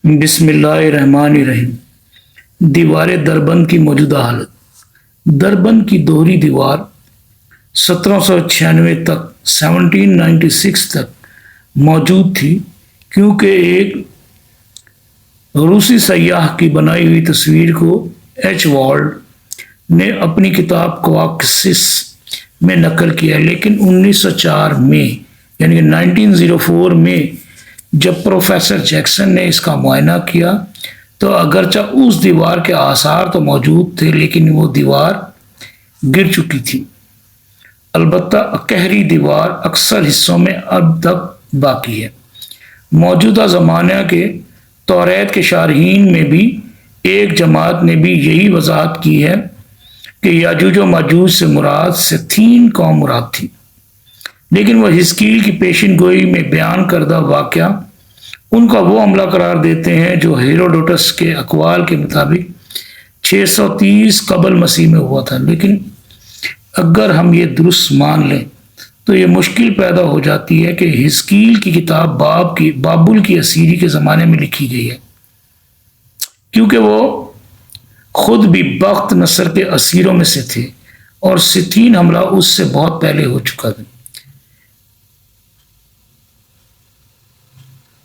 بسم اللہ الرحمن الرحیم۔ دیوار دربند کی موجودہ حالت۔ دربند کی دوہری دیوار 1796 تک 1796 تک موجود تھی، کیونکہ ایک روسی سیاح کی بنائی ہوئی تصویر کو ایچ والڈ نے اپنی کتاب کواکسس میں نقل کیا، لیکن 1904 میں یعنی کہ 1904 میں جب پروفیسر جیکسن نے اس کا معائنہ کیا تو اگرچہ اس دیوار کے آثار تو موجود تھے، لیکن وہ دیوار گر چکی تھی۔ البتہ قہری دیوار اکثر حصوں میں اب تک باقی ہے۔ موجودہ زمانہ کے توریت کے شارحین میں بھی ایک جماعت نے بھی یہی وضاحت کی ہے کہ یاجوج و ماجوج سے مراد ستھین قوم مراد تھی، لیکن وہ حزقیل کی پیشن گوئی میں بیان کردہ واقعہ ان کا وہ عملہ قرار دیتے ہیں جو ہیروڈوٹس کے اقوال کے مطابق 630 قبل مسیح میں ہوا تھا۔ لیکن اگر ہم یہ درست مان لیں تو یہ مشکل پیدا ہو جاتی ہے کہ حزقیل کی کتاب بابل کی اسیری کے زمانے میں لکھی گئی ہے، کیونکہ وہ خود بھی بخت نصر کے اسیروں میں سے تھے اور ستھین حملہ اس سے بہت پہلے ہو چکا تھا۔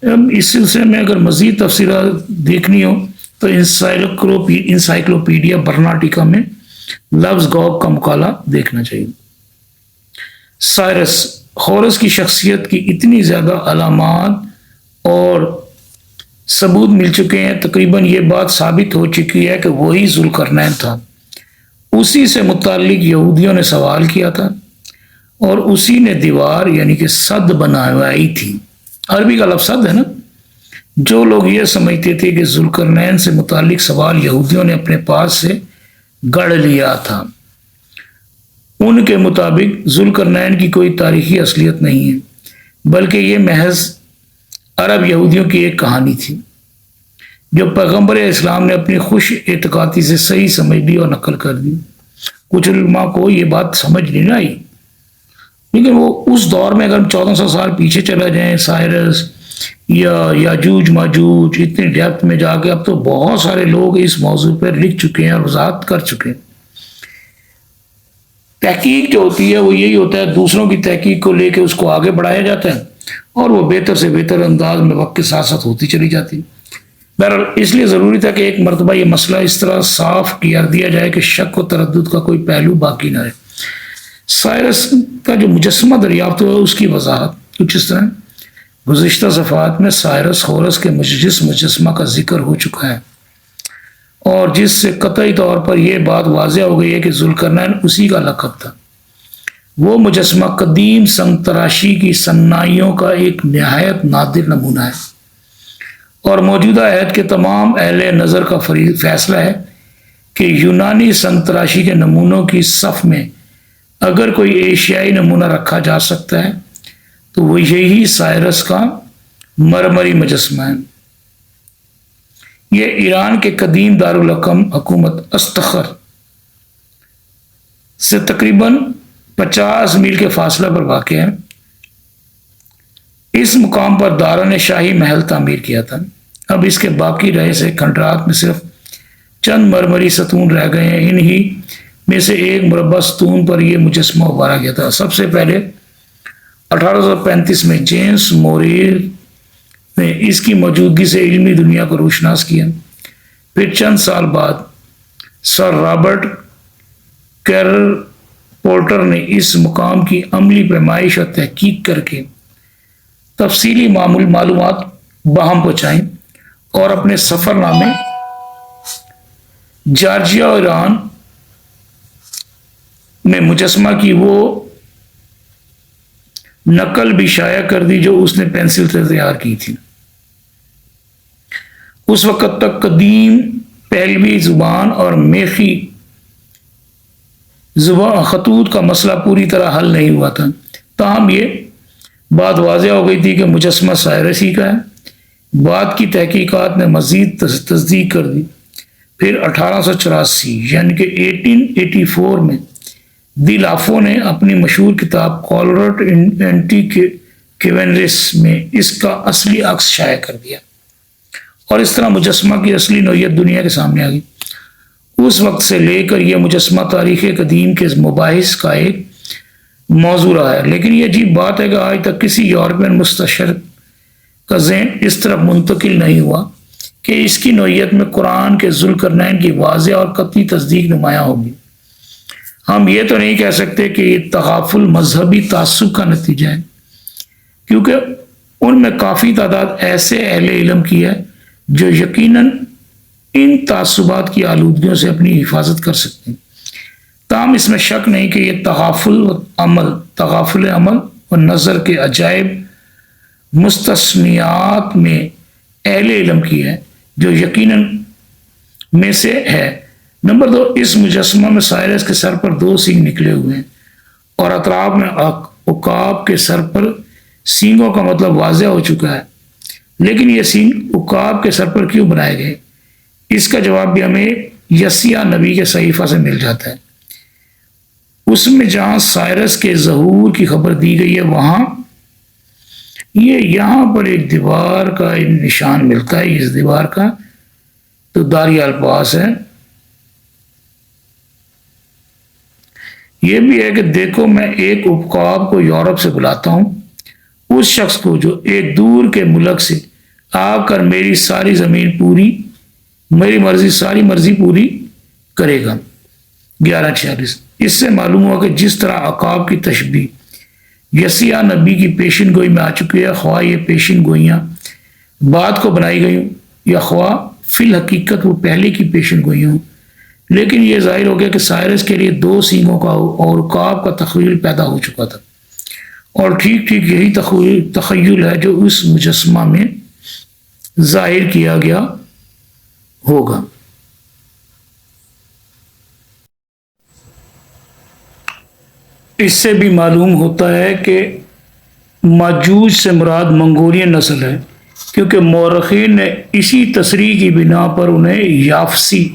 اب اس سلسلے میں اگر مزید تفصیلات دیکھنی ہو تو انسائکلوپیڈیا برناٹیکا میں لفظ گوگ کا مقالہ دیکھنا چاہیے۔ سائرس ہورس کی شخصیت کی اتنی زیادہ علامات اور ثبوت مل چکے ہیں، تقریباً یہ بات ثابت ہو چکی ہے کہ وہی ذوالقرنین تھا۔ اسی سے متعلق یہودیوں نے سوال کیا تھا اور اسی نے دیوار یعنی کہ سد بنوائی تھی۔ عربی کا لفظ سد ہے نا۔ جو لوگ یہ سمجھتے تھے کہ ذوالقرنین سے متعلق سوال یہودیوں نے اپنے پاس سے گڑھ لیا تھا، ان کے مطابق ذوالقرنین کی کوئی تاریخی اصلیت نہیں ہے، بلکہ یہ محض عرب یہودیوں کی ایک کہانی تھی جو پیغمبر اسلام نے اپنی خوش اعتقادی سے صحیح سمجھ لی اور نقل کر دی۔ کچھ علماء کو یہ بات سمجھ نہیں آئی، لیکن وہ اس دور میں اگر ہم 1400 سال پیچھے چلا جائیں، سائرس یا یاجوج ماجوج اتنے ڈیپتھ میں جا کے اب تو بہت سارے لوگ اس موضوع پر لکھ چکے ہیں اور وضاحت کر چکے ہیں۔ تحقیق جو ہوتی ہے وہ یہی ہوتا ہے، دوسروں کی تحقیق کو لے کے اس کو آگے بڑھایا جاتا ہے اور وہ بہتر سے بہتر انداز میں وقت کے ساتھ ساتھ ہوتی چلی جاتی ہے۔ بہرحال اس لیے ضروری تھا کہ ایک مرتبہ یہ مسئلہ اس طرح صاف کر دیا جائے کہ شک و تردد کا کوئی پہلو باقی نہ رہے۔ سائرس کا جو مجسمہ دریافت ہوا اس کی وضاحت کچھ اس طرح: گزشتہ صفحات میں سائرس ہورس کے مجسمہ کا ذکر ہو چکا ہے، اور جس سے قطعی طور پر یہ بات واضح ہو گئی ہے کہ ذوالقرنین اسی کا لقب تھا۔ وہ مجسمہ قدیم سنگ تراشی کی صنائیوں کا ایک نہایت نادر نمونہ ہے، اور موجودہ عہد کے تمام اہل نظر کا فیصلہ ہے کہ یونانی سنگ تراشی کے نمونوں کی صف میں اگر کوئی ایشیائی نمونہ رکھا جا سکتا ہے تو وہ یہی سائرس کا مرمری مجسمہ ہے۔ یہ ایران کے قدیم دارالحکومت استخر سے تقریباً 50 میل کے فاصلے پر واقع ہے۔ اس مقام پر دارا نے شاہی محل تعمیر کیا تھا۔ اب اس کے باقی رہے سے کھنڈرات میں صرف چند مرمری ستون رہ گئے ہیں۔ انہی میں سے ایک مربع ستون پر یہ مجسمہ ابھارا گیا تھا۔ سب سے پہلے 1835 میں جیمس موریر نے اس کی موجودگی سے علمی دنیا کو روشناس کیا۔ پھر چند سال بعد سر رابرٹ کیرل پورٹر نے اس مقام کی عملی پیمائش اور تحقیق کر کے تفصیلی معلومات باہم پہنچائیں اور اپنے سفر نامے جارجیا اور ایران میں مجسمہ کی وہ نقل بھی شائع کر دی جو اس نے پینسل سے تیار کی تھی۔ اس وقت تک قدیم پہلوی زبان اور میخی زبان خطوط کا مسئلہ پوری طرح حل نہیں ہوا تھا، تاہم یہ بات واضح ہو گئی تھی کہ مجسمہ سائرس ہی کا ہے۔ بعد کی تحقیقات نے مزید تصدیق کر دی۔ پھر 1884 یعنی کہ 1884 میں دی لافو نے اپنی مشہور کتاب کولرٹ اینٹی کیونرس میں اس کا اصلی عکس شائع کر دیا اور اس طرح مجسمہ کی اصلی نوعیت دنیا کے سامنے آ گئی۔ اس وقت سے لے کر یہ مجسمہ تاریخ قدیم کے مباحث کا ایک موضوع رہا ہے، لیکن یہ عجیب بات ہے کہ آج تک کسی یورپین مستشرق کا ذہن اس طرف منتقل نہیں ہوا کہ اس کی نوعیت میں قرآن کے ذوالقرنین کی واضح اور قطعی تصدیق نمایاں ہوگی۔ ہم یہ تو نہیں کہہ سکتے کہ یہ تغافل مذہبی تعصب کا نتیجہ ہے، کیونکہ ان میں کافی تعداد ایسے اہل علم کی ہے جو یقیناً ان تعصبات کی آلودگیوں سے اپنی حفاظت کر سکتے ہیں۔ تاہم اس میں شک نہیں کہ یہ تغافل عمل و نظر کے عجائب مستثنیات میں اہل علم کی ہے جو یقیناً میں سے ہے۔ نمبر 2، اس مجسمہ میں سائرس کے سر پر 2 سینگ نکلے ہوئے ہیں اور اطراف میں عقاب کے سر پر سینگوں کا مطلب واضح ہو چکا ہے، لیکن یہ سینگ عقاب کے سر پر کیوں بنائے گئے؟ اس کا جواب بھی ہمیں یسیع نبی کے صحیفہ سے مل جاتا ہے۔ اس میں جہاں سائرس کے ظہور کی خبر دی گئی ہے وہاں یہاں پر ایک دیوار کا نشان ملتا ہے۔ اس دیوار کا تو داری الپاس ہے۔ یہ بھی ہے کہ دیکھو میں ایک عقاب کو یورپ سے بلاتا ہوں، اس شخص کو جو ایک دور کے ملک سے آ کر میری ساری مرضی پوری کرے گا۔ 1146۔ اس سے معلوم ہوا کہ جس طرح عقاب کی تشبیہ یسیع نبی کی پیشن گوئی میں آ چکی ہے، خواہ یہ پیشن گوئیاں بعد کو بنائی گئی ہوں یا خواہ فی الحقیقت وہ پہلے کی پیشن گوئیاں ہوں، لیکن یہ ظاہر ہو گیا کہ سائرس کے لیے 2 سینگوں کا اور عقاب کا تخیل پیدا ہو چکا تھا، اور ٹھیک یہی تخیل ہے جو اس مجسمہ میں ظاہر کیا گیا ہوگا۔ اس سے بھی معلوم ہوتا ہے کہ ماجوج سے مراد منگولین نسل ہے، کیونکہ مورخین نے اسی تصریح کی بنا پر انہیں یافسی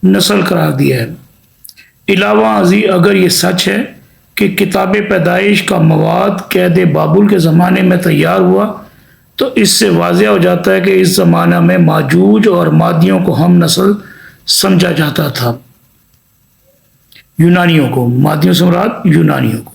نسل قرار دیا ہے۔ علاوہ ازیں اگر یہ سچ ہے کہ کتاب پیدائش کا مواد قید بابل کے زمانے میں تیار ہوا تو اس سے واضح ہو جاتا ہے کہ اس زمانہ میں ماجوج اور مادیوں کو ہم نسل سمجھا جاتا تھا، یونانیوں کو، مادیوں سے مراد یونانیوں کو۔